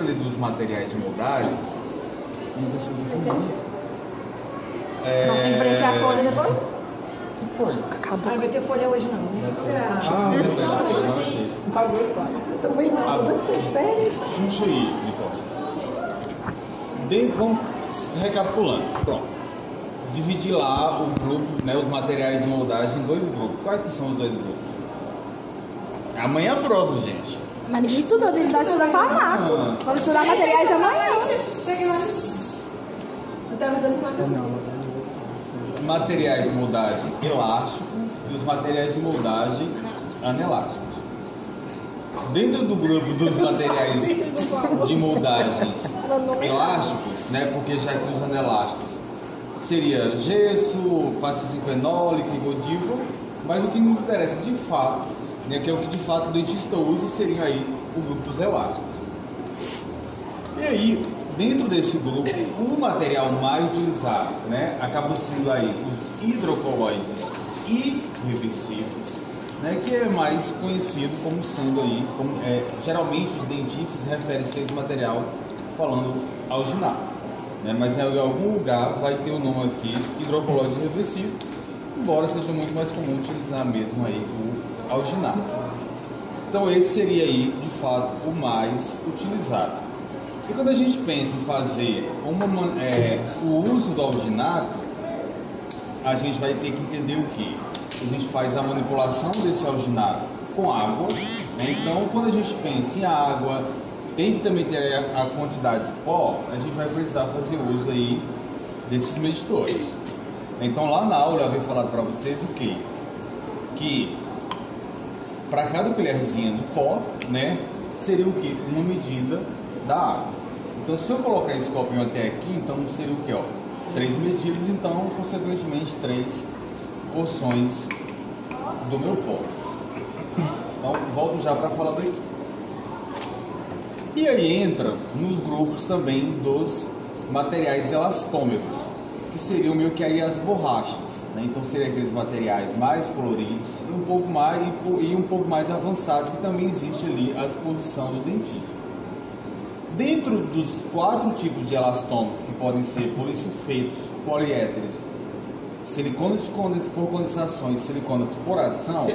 ali dos materiais de moldagem, Mas tem que preencher a folha depois? Ah, vai ter folha hoje não. Também não, tudo que você férias. Xuxa aí, Nicole. Vamos recapitulando. Pronto. Dividir lá o grupo, né, os materiais de moldagem em dois grupos. Quais que são os dois grupos? Amanhã é prova, gente. Mas ninguém estudou, a gente vai estudar farmácia. Vamos estudar materiais amanhã. Eu tava dando conta. Materiais de moldagem elástico e os materiais de moldagem anelásticos. Dentro do grupo dos materiais de moldagens elásticos, né, porque já que os anelásticos seria gesso, pasta fenólica e godiva, mas o que nos interessa de fato, né, que é o que de fato o dentista usa, seriam aí o grupo dos elásticos. E aí, dentro desse grupo, o material mais utilizado, né, acaba sendo aí os hidrocolóides irreversíveis, né, que é mais conhecido como sendo aí, geralmente os dentistas referem-se a esse material falando alginado, né, mas em algum lugar vai ter o nome aqui hidrocolóide irreversível, embora seja muito mais comum utilizar mesmo aí o alginado. Então esse seria aí de fato o mais utilizado. E quando a gente pensa em fazer o uso do alginato, a gente vai ter que entender o que? A gente faz a manipulação desse alginato com água, né? Então quando a gente pensa em água, tem que também ter a quantidade de pó, a gente vai precisar fazer uso aí desses medidores. Então lá na aula eu havia falado para vocês o quê? Que para cada colherzinha do pó, né, seria o que? Uma medida da água. Então se eu colocar esse copinho até aqui, então seria o que? 3 medidas, então consequentemente 3 porções do meu pó. Então volto já para falar daqui. E aí entra nos grupos também dos materiais elastômeros, que seriam meio que aí as borrachas, né? Então seriam aqueles materiais mais coloridos e um pouco mais avançados, que também existe ali à disposição do dentista. Dentro dos 4 tipos de elastômeros, que podem ser polissulfetos, poliéteres, silicones por condensação e silicones por adição,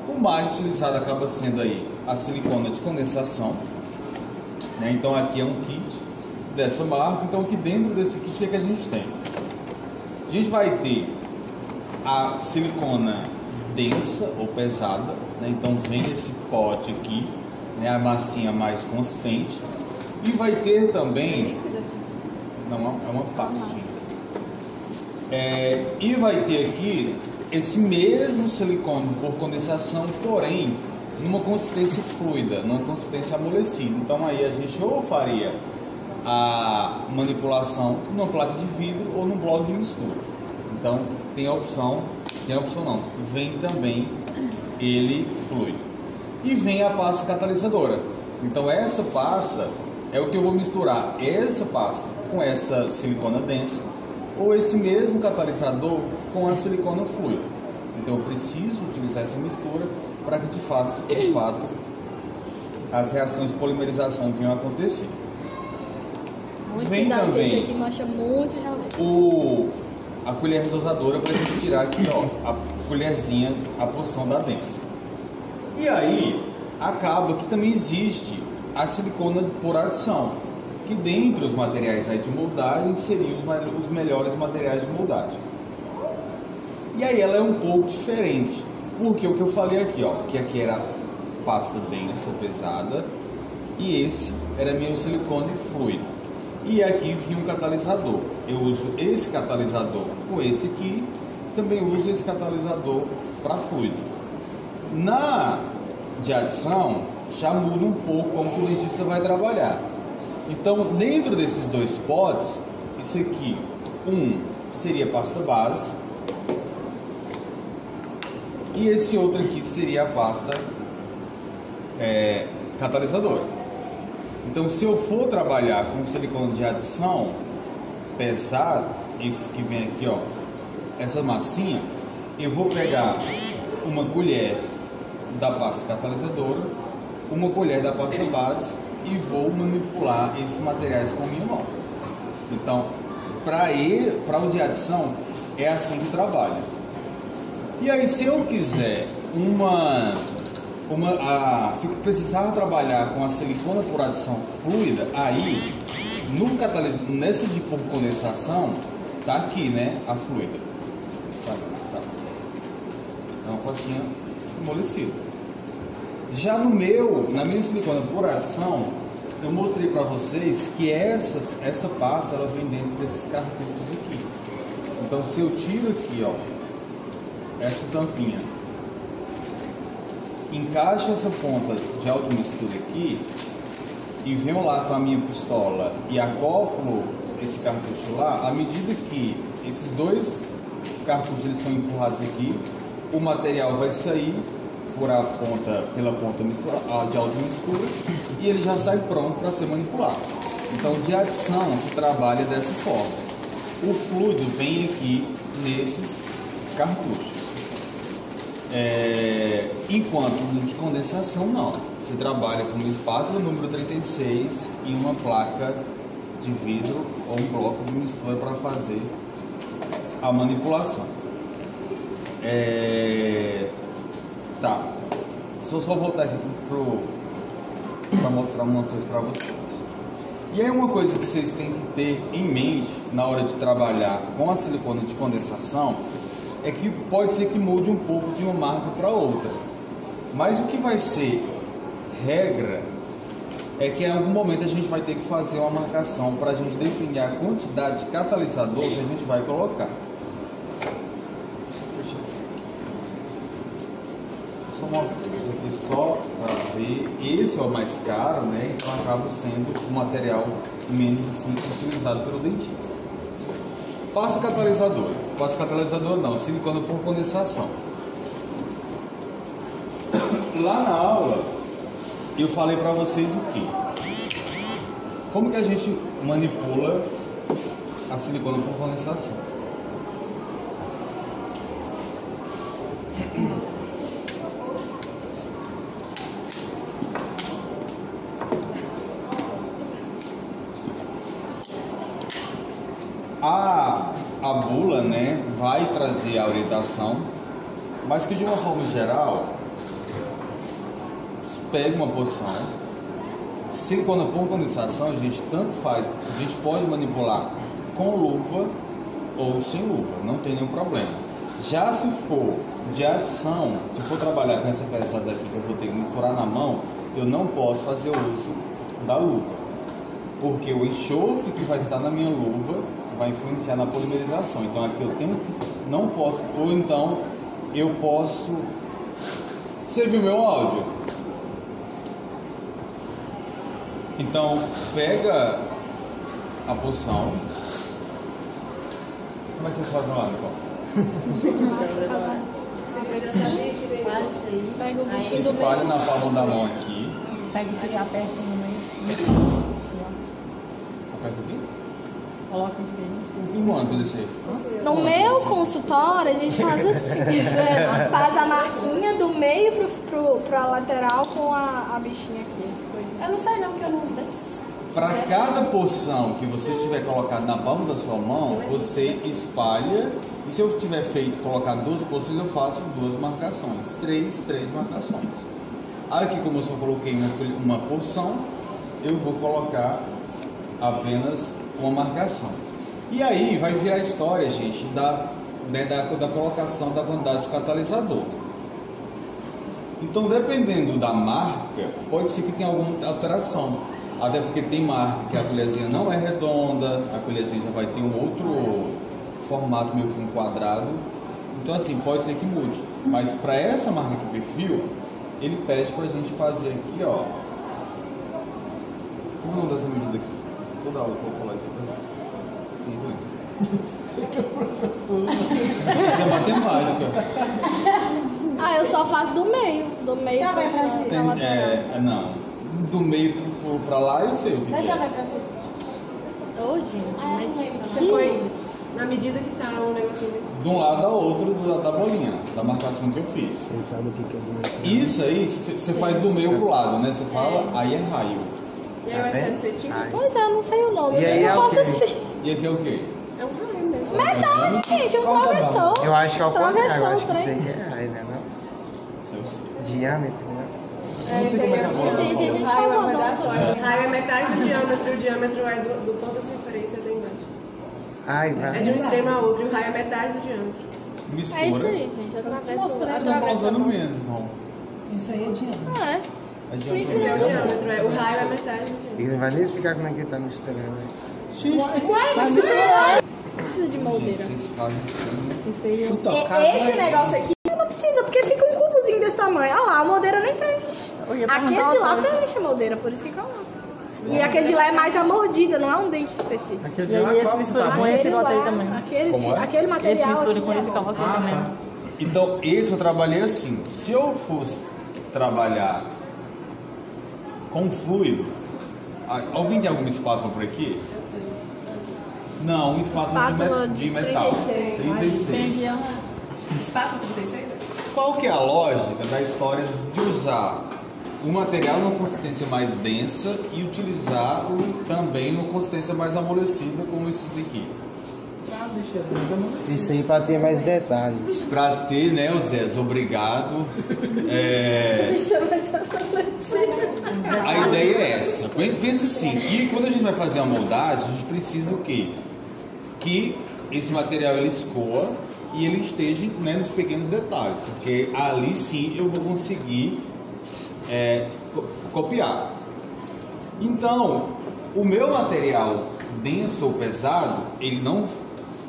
o mais utilizado acaba sendo aí a silicona de condensação, né? Então aqui é um kit dessa marca. Então aqui dentro desse kit, o que a gente tem? A gente vai ter a silicona densa ou pesada, né? Então vem esse pote aqui, né? A massinha mais consistente. E vai ter também, não, é uma pastinha. E vai ter aqui esse mesmo silicone por condensação, porém numa consistência fluida, numa consistência amolecida. Então aí a gente ou faria a manipulação numa placa de vidro ou num bloco de mistura. Então tem a opção não, vem também ele fluido. E vem a pasta catalisadora. Então essa pasta é o que eu vou misturar, essa pasta com essa silicona densa, ou esse mesmo catalisador com a silicona fluida. Então eu preciso utilizar essa mistura para que de fato as reações de polimerização venham a acontecer. Vem também esse aqui mancha muito já. A colher dosadora para a gente tirar aqui, a colherzinha, a porção da densa. E aí acaba que também existe a silicona por adição, que dentre os materiais aí de moldagem seriam os melhores materiais de moldagem. E aí ela é um pouco diferente, porque o que eu falei aqui, que aqui era pasta densa ou pesada, e esse era meu silicone fluido. E aqui vinha um catalisador. Eu uso esse catalisador com esse aqui, também uso esse catalisador para fluido. Na de adição, já muda um pouco como o dentista vai trabalhar. Então, dentro desses 2 potes, isso aqui, seria pasta base, e esse outro aqui seria a pasta catalisadora. Então, se eu for trabalhar com silicone de adição pesado, esse que vem aqui, essa massinha, eu vou pegar uma colher da pasta catalisadora, uma colher da pasta base e vou manipular esses materiais com a minha mão. Então, para o de adição, é assim que trabalha. E aí, se eu quiser se eu precisar trabalhar com a silicona por adição fluida, aí, nessa de por condensação, tá aqui, né, a fluida. Tá. É uma pastinha amolecida. Já na minha silicona por adição, eu mostrei para vocês que essa pasta ela vem dentro desses cartuchos aqui. Então, se eu tiro aqui, ó, essa tampinha, encaixo essa ponta de automistura aqui e venho lá com a minha pistola e acoplo esse cartucho lá, à medida que esses dois cartuchos eles são empurrados aqui, o material vai sair pela ponta de automistura e ele já sai pronto para ser manipulado. Então, de adição se trabalha dessa forma. O fluido vem aqui nesses cartuchos. Enquanto no de condensação não. Você trabalha com uma espátula número 36 e uma placa de vidro ou um bloco de mistura para fazer a manipulação. Tá. Deixa eu só voltar aqui para mostrar uma coisa para vocês. E aí uma coisa que vocês têm que ter em mente na hora de trabalhar com a silicona de condensação é que pode ser que mude um pouco de uma marca para outra. Mas o que vai ser regra é que em algum momento a gente vai ter que fazer uma marcação para a gente definir a quantidade de catalisador que a gente vai colocar. Deixa eu fechar isso aqui. Só mostrar isso aqui só para ver. Esse é o mais caro, né? Então acaba sendo o material menos utilizado pelo dentista. Pasta catalisador não, silicona por condensação. Lá na aula eu falei para vocês o que? Como que a gente manipula a silicona por condensação? A bula, né, vai trazer a orientação, mas que de uma forma geral, pega uma porção, silicona por condensação, a gente tanto faz, a gente pode manipular com luva ou sem luva, não tem nenhum problema. Já se for de adição, se for trabalhar com essa peça daqui que eu vou ter que misturar na mão, eu não posso fazer uso da luva, porque o enxofre que vai estar na minha luva vai influenciar na polimerização. Então aqui eu não posso, ou então eu posso. Você viu meu áudio? Então pega a porção. Como é que vocês fazem lá, Nicole? Pega o bichinho do espalha meio. na palma da mão aqui. Pega isso aqui, aperta no meio. Aperta aqui. Coloca em cima. E quanto desse aí? No meu consultório, a gente faz assim. Faz a marquinha do meio pra lateral com a bichinha aqui, essas coisas. Eu não sei não, porque eu não uso desse. Para cada porção que você tiver colocado na palma da sua mão, você espalha. E se eu tiver colocado duas porções, eu faço duas marcações. Três marcações. Aqui, como eu só coloquei uma porção, eu vou colocar apenas uma marcação. E aí vai virar história, gente, da colocação da quantidade de catalisador. Então, dependendo da marca, pode ser que tenha alguma alteração. Até porque tem marca que a colherzinha não é redonda, a colherzinha já vai ter um outro formato, meio que um quadrado. Então, assim, pode ser que mude. Mas para essa marca aqui, perfil, ele pede pra gente fazer aqui, ó. Como é o nome dessa medida aqui? Toda aula que eu vou falar isso aqui. Você que é professor. Isso é matemática. Eu só faço do meio. Do meio. Já vai, Francisco? Não. Do meio pra lá eu sei o que Deixa eu é. ver, Francisco. Ô, gente, mas... Você põe na medida que tá o negocinho. De um lado ao outro da bolinha, da marcação que eu fiz. Você sabe o que é do meio? Isso aí, você faz do meio pro lado, né? Você fala, aí é raio. E aí o excesso você tira? Pois é, eu não sei o nome. E aí eu é não o faço quê? assim. E aqui é o quê? É um raio mesmo. Verdade, gente, eu travessou. Eu acho que é o contrário, eu Travessou acho que o isso trem. aí é raio, né? Não? Isso eu sei. Diâmetro, né? Esse aí é o Gente, a gente raio, faz é uma pedaço. dobra. O raio é metade do diâmetro, o diâmetro é do ponto da circunferência até embaixo. Ai, vai. É de um extremo a outro, e o raio é metade do diâmetro. Mistura. É isso aí, gente. Atravessa Você tá pausando menos, não. Isso aí é diâmetro. Ah, é. Adianta Isso Esse é o não. diâmetro, o raio é metade do diâmetro. Ele não vai nem explicar como é que ele tá misturando, né? Precisa de moldeira. Vocês fazem Esse negócio aqui não precisa, porque fica um cubozinho desse tamanho. Olha lá, a moldeira nem preenche. Aquele de lá preenche a moldeira, por isso que coloca. E aquele de lá é mais a mordida, não é um dente específico. Aquele E de lá, aí esse qual mistura com tamanho? esse e coloca aí lá, também. Como é? aquele Esse material mistura aqui com é esse e bom. coloca aí também. Então, esse eu trabalhei assim. Se eu fosse trabalhar com fluido, alguém tem alguma espátula por aqui? Não, uma espátula de metal. 36. Tem aqui, ó. Espátula 36? Qual que é a lógica da história de usar o material numa consistência mais densa e utilizar também numa consistência mais amolecida, como esses daqui? Isso aí pra ter mais detalhes. Pra ter, né, Zés? Obrigado. A ideia é essa. Pensa assim, que quando a gente vai fazer a moldagem, a gente precisa o quê? Que esse material ele escoa e ele esteja, né, nos pequenos detalhes, porque ali sim eu vou conseguir copiar. Então, o meu material denso ou pesado, ele não,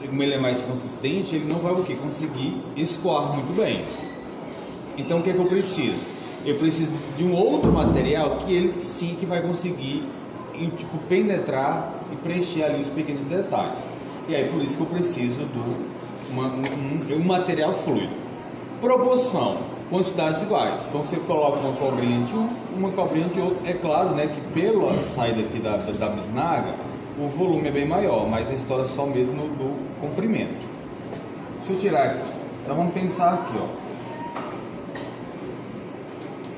como ele é mais consistente, ele não vai o quê? Conseguir escoar muito bem. Então, o que é que eu preciso? Eu preciso de um outro material que ele sim que vai conseguir tipo, penetrar e preencher ali os pequenos detalhes. E aí por isso que eu preciso de um material fluido. Proporção, quantidades iguais. Então você coloca uma cobrinha de um, uma cobrinha de outro. É claro, né, que pela saída aqui da bisnaga, o volume é bem maior, mas a história é só mesmo do comprimento. Deixa eu tirar aqui. Então vamos pensar aqui, ó.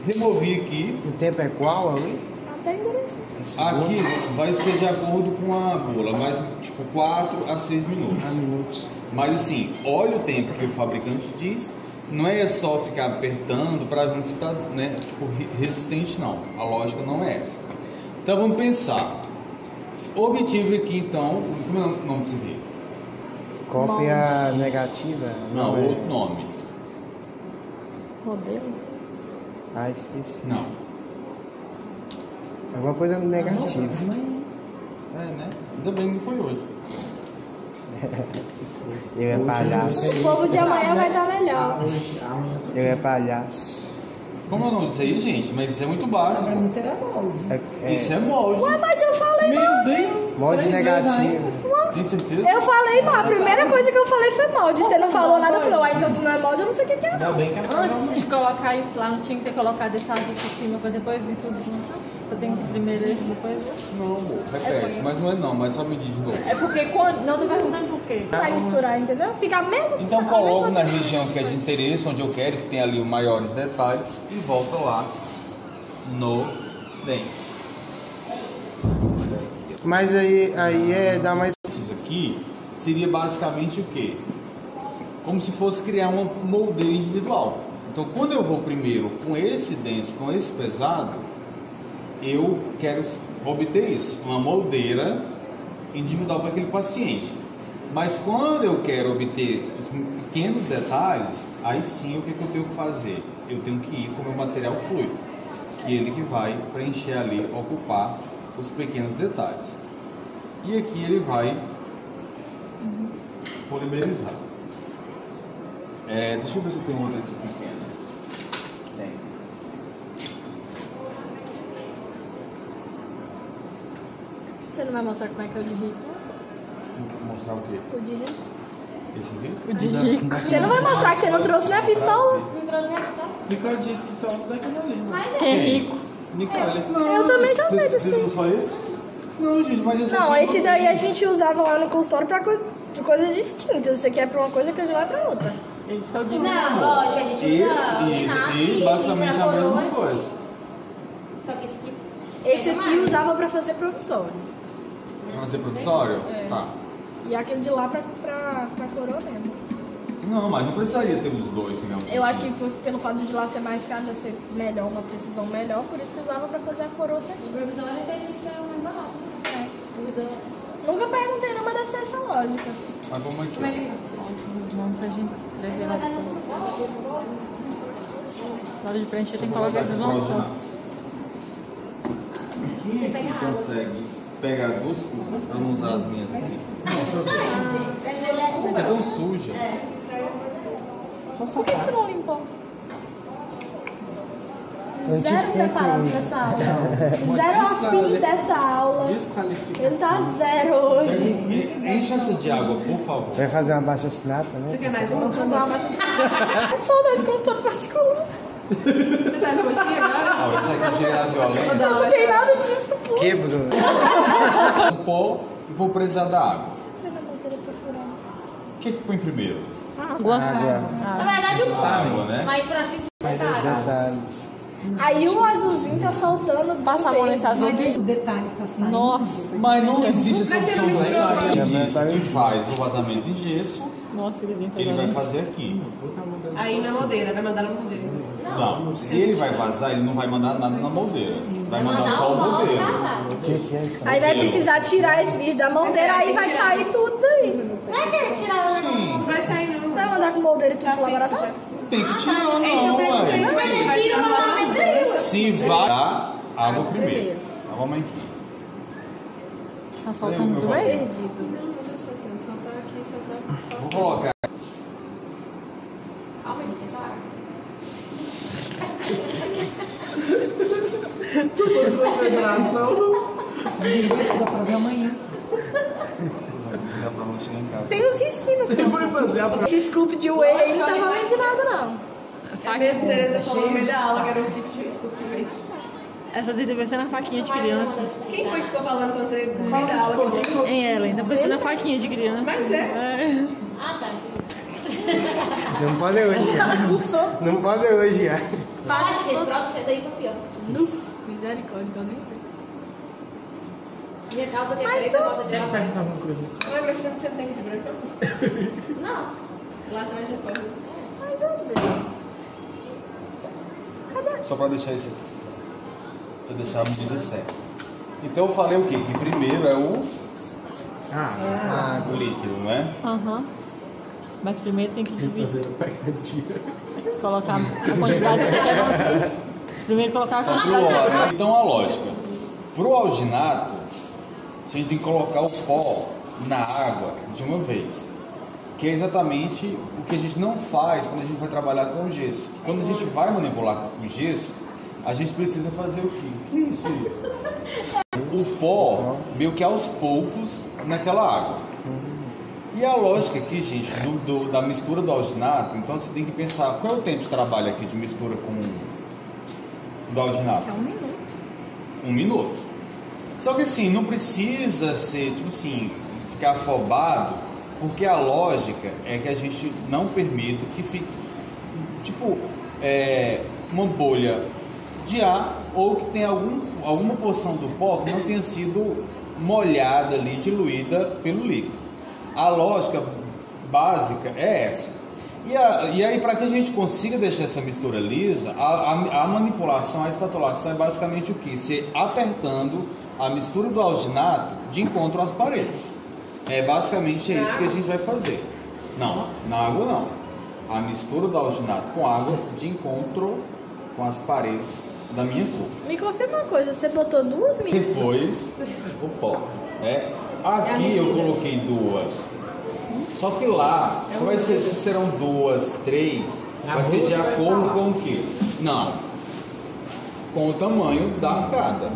Removi aqui. O tempo é qual ali? Até endurecer. Aqui vai ser de acordo com a bula, mas tipo 4 a 6 minutos. Minutos. Mas assim, olha o tempo que o fabricante diz. Não é só ficar apertando para ver se está, né, tipo, resistente, não. A lógica não é essa. Então vamos pensar. Obtive aqui então, como é o nome disso aqui? Cópia negativa? Não, é. outro nome. Modelo? Ah, esqueci. Não. Alguma coisa negativa. É, né? Ainda bem que foi hoje. Eu é palhaço. O povo de amanhã vai estar melhor. Eu é palhaço. Como é o nome disso aí, gente? Mas isso é muito básico. Pra mim será molde. Isso é molde. Ué, mas eu falei Meu Deus! Molde negativo. Tem certeza? Eu falei, mal. A primeira coisa que eu falei foi molde. Você não falou nada, eu falei, ué, então se não é molde, eu não sei o que é. Ainda bem que Antes de colocar isso lá, não tinha que ter colocado esse azul por cima pra depois vir tudo junto. Você tem que primeiro esse, depois outro. Não, amor. Repete. Mas não é não, mas só medir de novo. É porque quando. Não, tô perguntando por quê. Vai misturar, entendeu? Fica mesmo. Então coloco na região que é de interesse, onde eu quero, que tem ali os maiores detalhes, e volto lá no dente. Mas aí dá mais. Isso aqui seria basicamente o quê? Como se fosse criar uma moldeira individual. Então quando eu vou primeiro com esse denso, com esse pesado, eu quero obter isso, uma moldeira individual para aquele paciente. Mas quando eu quero obter os pequenos detalhes, aí sim o que eu tenho que fazer? Eu tenho que ir com o meu material fluido, que ele que vai preencher ali, ocupar os pequenos detalhes. E aqui ele vai polimerizar. Deixa eu ver se eu tenho outra aqui pequena. Tem. Você não vai mostrar como é que é o de rico? Vou mostrar o quê? O de rico? Esse aqui? O de rico. Você não vai mostrar que você não trouxe nem a pistola? Não trouxe nem a pistola? Nicole disse que só usa daquele ali. Mas Quem é rico? Nicole. Eu também já sei Vocês disso. não só esse? Não, gente, mas esse Não, aqui... esse daí a gente usava lá no consultório pra coisas distintas. Esse aqui é pra uma coisa que de lá é pra outra. Esse é o de rico. não, lógico, a gente usa Esse basicamente é a mesma coisa. Só que esse aqui Esse aqui usava pra fazer provisório. Pra fazer provisório? É. Tá. E aquele de lá pra coroa mesmo. Não, mas não precisaria ter os dois, digamos. Eu acho que pelo fato de lá ser mais caro, vai ser melhor, uma precisão melhor, por isso que usava pra fazer a coroa certinho. O provisório teria que ser mais barato. Nunca perguntei, não, mas deve ser essa lógica. Mas vamos aqui. Como é que é? Os nomes pra gente escrever lá depois. Na hora de preencher tem que colocar esses nomes. Tá? Quem aqui consegue pegar duas cubas pra não usar as minhas aqui? É tão suja. Por que você não limpou? Não tive Zero preparado pra essa aula. Zero afim dessa aula. Desqualificação. Ele tá zero hoje. Enche essa de água, por favor. Vai fazer uma baixa assinada também? Você quer mais uma? Vamos fazer uma baixa assinada. Com saudade de consultório particular. Você tá no coxinha agora? Ó, isso aqui já é a violência. Não tem nada disso, pô. Quebrou. O pó e vou precisar da água. Você tem na matéria perfurada. O que põe primeiro? Água. Na verdade, o Água, né? mas Francisco Detalhes. Aí o azulzinho tá soltando. Passa a mão nesse azul. O detalhe tá saindo. Nossa. Mas não existe essa Mas opção de você não sair misturou. disso. Quem faz o vazamento em gesso, Nossa, ele vem ele vai pegando. fazer aqui. Aí na moldeira, vai mandar na moldeira. Não, se ele vai vazar, ele não vai mandar nada na moldeira. Vai mandar só o moldeiro. O que é isso? Aí vai precisar tirar esse vídeo da moldeira, aí vai sair tudo daí. Não é que ele tira ela Sim, Não vai sair não. Você vai mandar com moldeira e tudo pro laboratório? tem que tirar, não, É isso que eu perguntei. ué. Vai Você tira o tirar vazamento daí. Se vai dar água primeiro. Então vamos aqui. Tá soltando tudo aí? Perdido. Não, não tá soltando. Soltar aqui, soltar. Vou colocar. Calma, gente, é só água. Concentração. Dá pra ver amanhã. Já pra não chegar em casa. Tem uns risquinhos. Você foi fazer a prova. Esse scoop de whey aí não tá valendo de nada, não. A mesma Tereza falou no meio da aula que era o scoop de whey. Essa daí deve ser na faquinha de criança. Quem foi que ficou falando quando você no meio da aula? Hein, Ellen? Tá parecendo na faquinha de criança. Mas é. Ah, tá. Não pode hoje. Não pode hoje. Pode, gente, troca você daí pra pior. Misericórdia, que eu nem vi. Minha calça que é preta, volta de água. Perguntar alguma coisa. Ué, mas você não tem que de branco? Não. Lá você vai de branco. Mas eu vejo. Só pra deixar isso aqui. Pra deixar a medida certa. Então eu falei o quê? Que primeiro é o líquido, né? Aham. Mas primeiro tem que dividir. Fazer a pegadinha. Colocar a quantidade que você quer. Primeiro colocar a Só pro quantidade. óleo. Então a lógica. Pro alginato, a gente tem que colocar o pó na água de uma vez. Que é exatamente o que a gente não faz quando a gente vai trabalhar com o gesso. Quando a gente vai manipular o gesso, a gente precisa fazer o quê? O que é isso aí? O pó, meio que aos poucos, naquela água. E a lógica aqui, gente, da mistura do alginato, então você tem que pensar, qual é o tempo de trabalho aqui de mistura com do alginato? É 1 minuto. 1 minuto. Só que assim, não precisa ser, tipo assim, ficar afobado, porque a lógica é que a gente não permita que fique, tipo, uma bolha de ar ou que tenha alguma porção do pó que não tenha sido molhada ali, diluída pelo líquido. A lógica básica é essa. E aí, para que a gente consiga deixar essa mistura lisa, a manipulação, a espatulação é basicamente o que? Você apertando a mistura do alginato de encontro às paredes. Basicamente é isso que a gente vai fazer. Não, na água não. A mistura do alginato com água de encontro com as paredes da minha cuba. Me confirma uma coisa, você botou 2 medidas? Depois, o pó. Aqui eu coloquei 2. Só que lá, se serão 2, 3, vai ser de acordo com o quê? Não. Com o tamanho da arcada.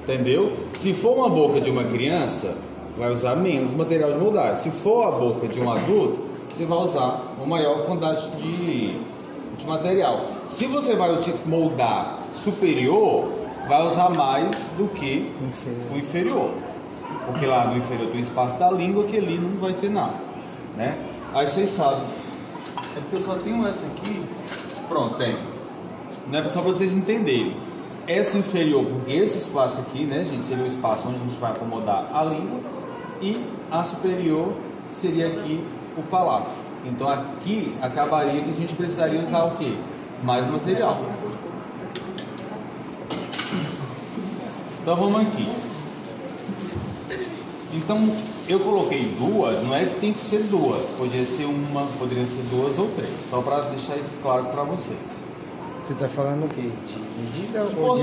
Entendeu? Se for uma boca de uma criança, vai usar menos material de moldagem. Se for a boca de um adulto, você vai usar uma maior quantidade de material. Se você vai moldar superior, vai usar mais do que o inferior. Porque lá no inferior tem o espaço da língua, que ali não vai ter nada, né? Aí vocês sabem. É porque eu só tenho essa aqui. Pronto, tem. Né? Só para vocês entenderem. Essa inferior, porque esse espaço aqui, né, gente, seria o espaço onde a gente vai acomodar a língua. E a superior seria aqui o palato. Então aqui acabaria que a gente precisaria usar o quê? Mais material. Então vamos aqui. Então eu coloquei duas, não é que tem que ser duas, poderia ser uma, poderiam ser duas ou três, só para deixar isso claro para vocês. Você tá falando o quê? De medida ou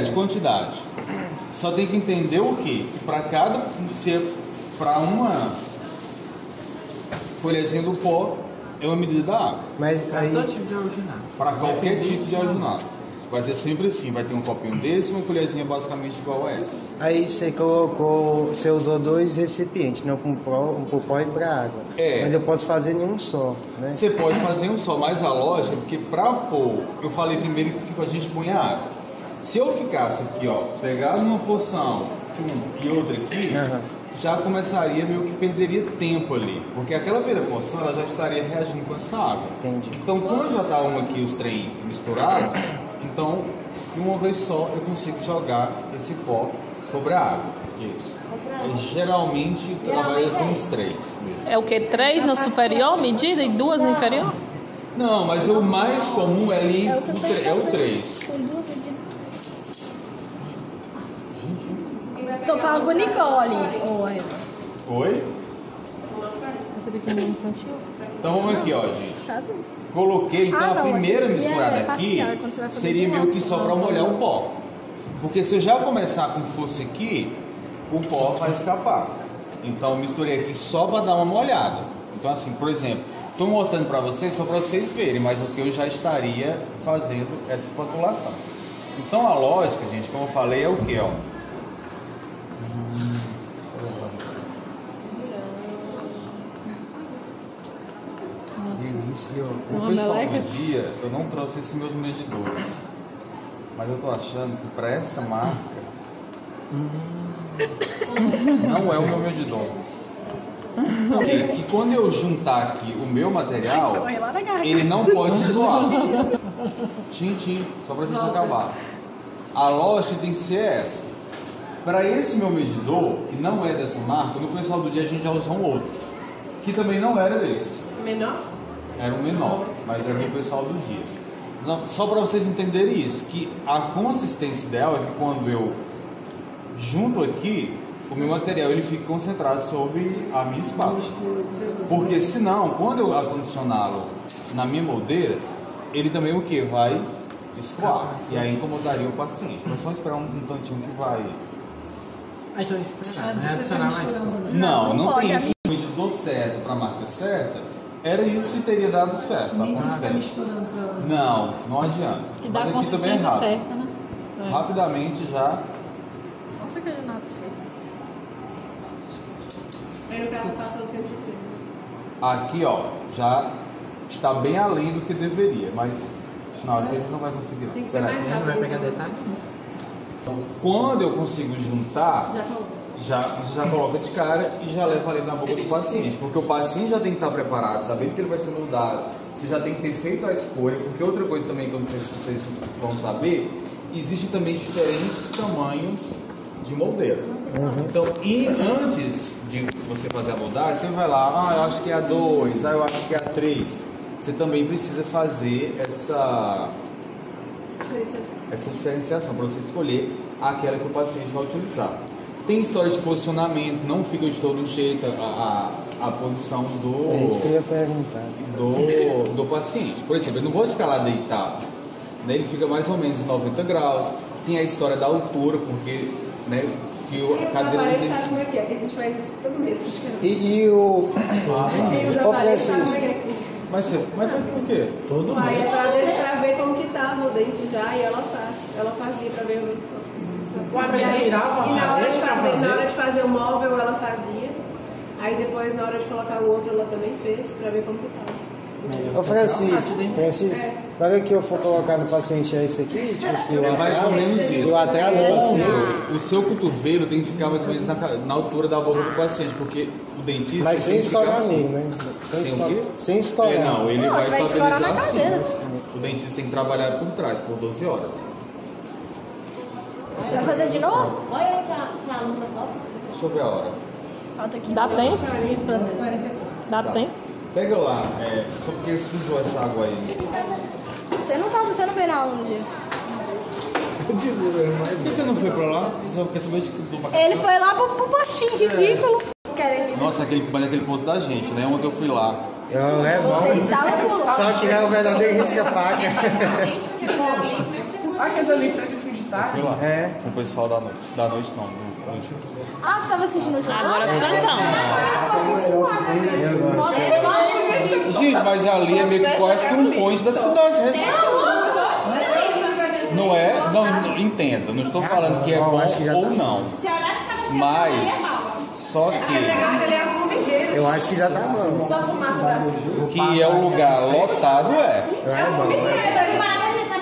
De quantidade. Só tem que entender o quê? Que para cada, para uma folhazinha do pó é uma medida da água. Mas aí... Todo tipo de alginado. Para qualquer tipo de alginado. Vai ser sempre assim, vai ter um copinho desse e uma colherzinha basicamente igual a essa. Aí você colocou, você usou 2 recipientes, não com pó e para água. É. Mas eu posso fazer em um só, né? Você pode fazer um só, mas a lógica é porque para pôr, eu falei primeiro que a gente põe a água. Se eu ficasse aqui, ó, pegar uma porção e outra aqui, já começaria meio que perderia tempo ali, porque aquela primeira porção ela já estaria reagindo com essa água. Entendi. Então quando já tá uma aqui os trem misturados, então de uma vez só eu consigo jogar esse pó sobre a água. Isso. Geralmente trabalha com os 3 mesmo. É o que? 3 na superior medida e 2 na inferior? Não, mas o mais comum é ali é o 3. Com 2 medidas. Tô falando com Nicole. Oi. Oi? Essa pequenininha infantil? Então vamos aqui, ó, gente. Sabe? Coloquei, então a não, primeira essa aqui misturada é aqui parcial, quando você vai fazer seria de meio lado, que só você para vai molhar fazer. o pó. Porque se eu já começar com força aqui, o pó vai escapar. Então eu misturei aqui só para dar uma molhada. Então assim, por exemplo, estou mostrando para vocês só para vocês verem, mas o que eu já estaria fazendo essa espatulação. Então a lógica, gente, como eu falei, é o que, ó. Delícia. O pessoal do dia, eu não trouxe esses meus medidores, mas eu tô achando que para essa marca não é o meu medidor. Porque que quando eu juntar aqui o meu material, ele não pode escoar. Tchim, só pra gente acabar. A lógica tem que ser essa. Para esse meu medidor, que não é dessa marca, no pessoal do dia a gente já usou um outro, que também não era desse. Menor? Era um menor, mas era do pessoal do dia. Não, só para vocês entenderem isso, que a consistência ideal é que quando eu junto aqui, o meu material ele fica concentrado sobre a minha espátula. Porque senão, quando eu acondicioná-lo na minha moldeira, ele também o que? Vai escoar. E aí incomodaria o paciente. Mas só esperar um tantinho que vai. Aí então esperar, né? Adicionar mais pó. Não tem isso. O medidor certo para a marca certa, era isso e teria dado certo. Nem A tá consistência. misturando pra... Não adianta. Que dá Mas a aqui também é consistência rápido. certa, né? É. Rapidamente já. Nossa, que nada feio. Aí no caso passou o tempo de coisa. Aqui, ó, já está bem além do que deveria, mas não, aqui a gente não vai conseguir. Não. Tem que ser Espera mais aí. Não vai rápido. pegar detalhe? Então, quando eu consigo juntar, você já coloca de cara e já leva ali na boca do paciente, porque o paciente já tem que estar preparado, sabendo que ele vai ser moldado, você já tem que ter feito a escolha, porque outra coisa também que vocês vão saber, existem também diferentes tamanhos de moldeira. Então, antes de você fazer a moldagem, você vai lá, eu acho que é a 2, eu acho que é a 3. Você também precisa fazer essa diferenciação para você escolher aquela que o paciente vai utilizar. Tem história de posicionamento, não fica de todo jeito a posição É isso que eu ia perguntar. do paciente. Por exemplo, ele não pode ficar lá deitado, né? Ele fica mais ou menos em 90 graus. Tem a história da altura, porque, né, que a cadeira Aparelho sabe como é que a gente faz isso todo mês, praticamente. E o... Quem usa aparelho sabe como é que é. Mas faz por quê? Todo Aí mundo. é pra dele pra ver como que tava o dente já e ela fazia pra ver a evolução. Ué, mas E aí, tirava e na hora de pra fazer, na hora de fazer o móvel ela fazia. Aí depois na hora de colocar o outro ela também fez pra ver como que tava. Ô Francisco, na hora que eu for colocar no paciente é isso aqui, tipo assim, É mais ou menos isso. eu atrás do paciente, O seu cotovelo tem que ficar mais ou menos na altura da boca do paciente, porque o dentista. mas sem tem que ficar estourar assim. nele, né? Sem o quê? Sem estourar. Não, ele Não, vai você vai estourar estabilizar na assim. cadeira. O dentista tem que trabalhar por trás por 12 horas. Vai fazer de novo? Olha que a aluna top. Deixa eu ver a hora. Falta aqui. Dá tempo? Dá tempo? Pega lá, só porque sujou essa água aí. Você não veio na aula um dia. Por que você não foi pra lá? Só porque você vai Ele foi lá pro postinho ridículo. Querendo ir. Nossa, mas aquele posto da gente, né? Ontem eu fui lá. Não é bom. Você estava por lá. Só que é o verdadeiro risca-faca. Aquele ali frente ao fim de tarde. Fui lá. É. Com o pessoal da noite. Da noite não. Da noite. Ah, você estava assistindo o jogo? Agora fica então. Gente, mas ali é meio que quase que um ponte da cidade. Não é? Não, entenda. Não estou falando que é bom ou não. Mas, só que... Eu acho que já tá bom. Só fumaça pra cima. Que é o lugar lotado, É bom.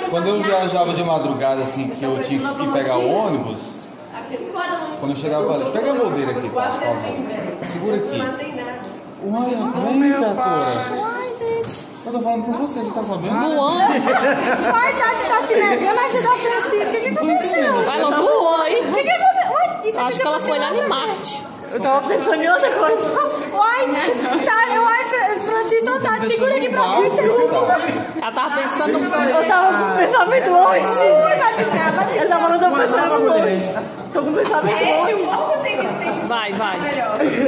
Quando eu viajava de madrugada, assim, que eu tinha que pegar o ônibus, quando eu chegava, eu falei, pega a moldeira aqui, por favor. Segura aqui. Não tem nada. Uai, vem, doutora. Ai, gente. Eu tô falando com você, você tá sabendo? Voando. Ai, Tati tá se negando a ajudar a Francisca. O que aconteceu? Ela voou aí. O que aconteceu? Uai, isso Acho que ela foi lá em Marte. Eu tava pensando em outra coisa. Uai, Francisca, Tati, segura aqui pra mim. Ela tava pensando... Eu tava com o pensamento longe. Eu tava no pensamento longe. Tô com o pensamento longe. Vai.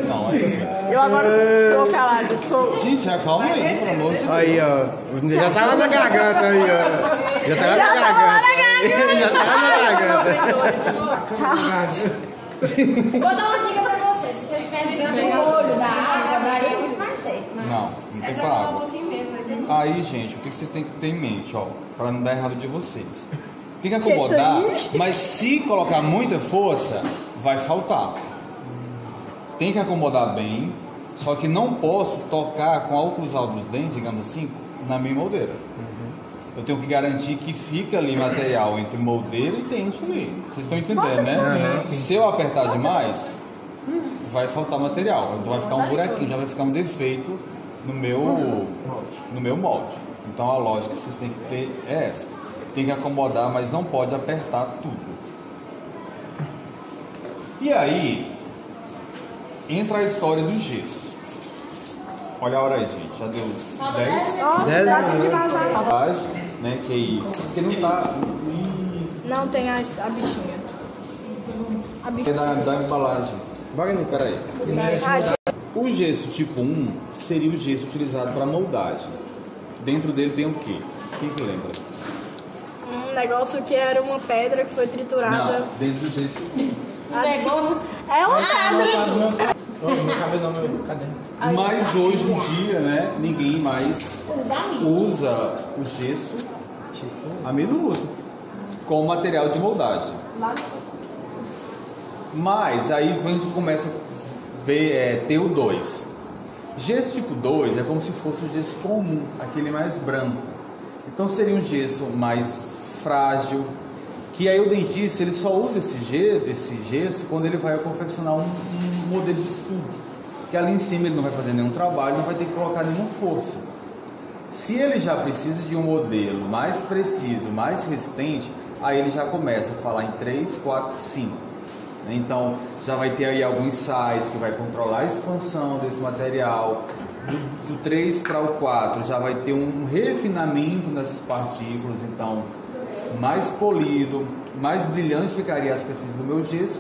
Não, é isso. Eu agora tô calado. Gente, acalma aí, pelo amor de Deus. Aí, ó. Já tava na garganta aí, ó. Já tava na garganta. Já tava na garganta. Vou dar uma dica pra você. Se você estivesse no olho da água, daria muito mais certo. Não tem Essa pra é um água. pouquinho menos, né? Aí, gente, o que vocês têm que ter em mente, ó, pra não dar errado de vocês? Tem que acomodar, mas se colocar muita força, vai faltar. Tem que acomodar bem, só que não posso tocar com a oclusal dos dentes, digamos assim, na minha moldeira. Eu tenho que garantir que fica ali material entre moldeira e dente ali. Vocês estão entendendo, né? Se eu apertar demais, vai faltar material. Então vai ficar um buraquinho, já vai ficar um defeito no meu molde. Então a lógica que vocês têm que ter é essa. Tem que acomodar, mas não pode apertar tudo. E aí entra a história do gesso. Olha a hora aí, gente. Já deu 10? Nossa, 10 dá de minutos. vazar. Né, que porque não tá Não tem a bichinha. A é bichinha. da embalagem. Vai, peraí. O gesso tipo 1 seria o gesso utilizado para moldagem. Dentro dele tem o quê? Quem que lembra? Um negócio que era uma pedra que foi triturada. Não, dentro do gesso. É uma pedra. Meu cabelo não, meu caderno. Mas hoje em dia, né, ninguém mais usa o gesso a meio uso como material de moldagem. Mas aí a gente começa a ver, ter o 2. Gesso tipo 2 é como se fosse o gesso comum, aquele mais branco. Então seria um gesso mais frágil, que aí o dentista ele só usa esse gesso quando ele vai confeccionar um modelo de estudo, que ali em cima ele não vai fazer nenhum trabalho, não vai ter que colocar nenhuma força. Se ele já precisa de um modelo mais preciso, mais resistente, aí ele já começa a falar em 3, 4, 5. Então já vai ter aí alguns sais que vai controlar a expansão desse material. Do 3 para o 4 já vai ter um refinamento dessas partículas, então mais polido, mais brilhante ficaria a superfície do meu gesso.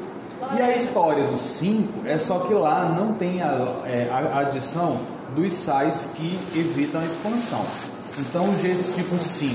E a história do 5 é só que lá não tem a adição dos sais que evitam a expansão. Então o gesso tipo 5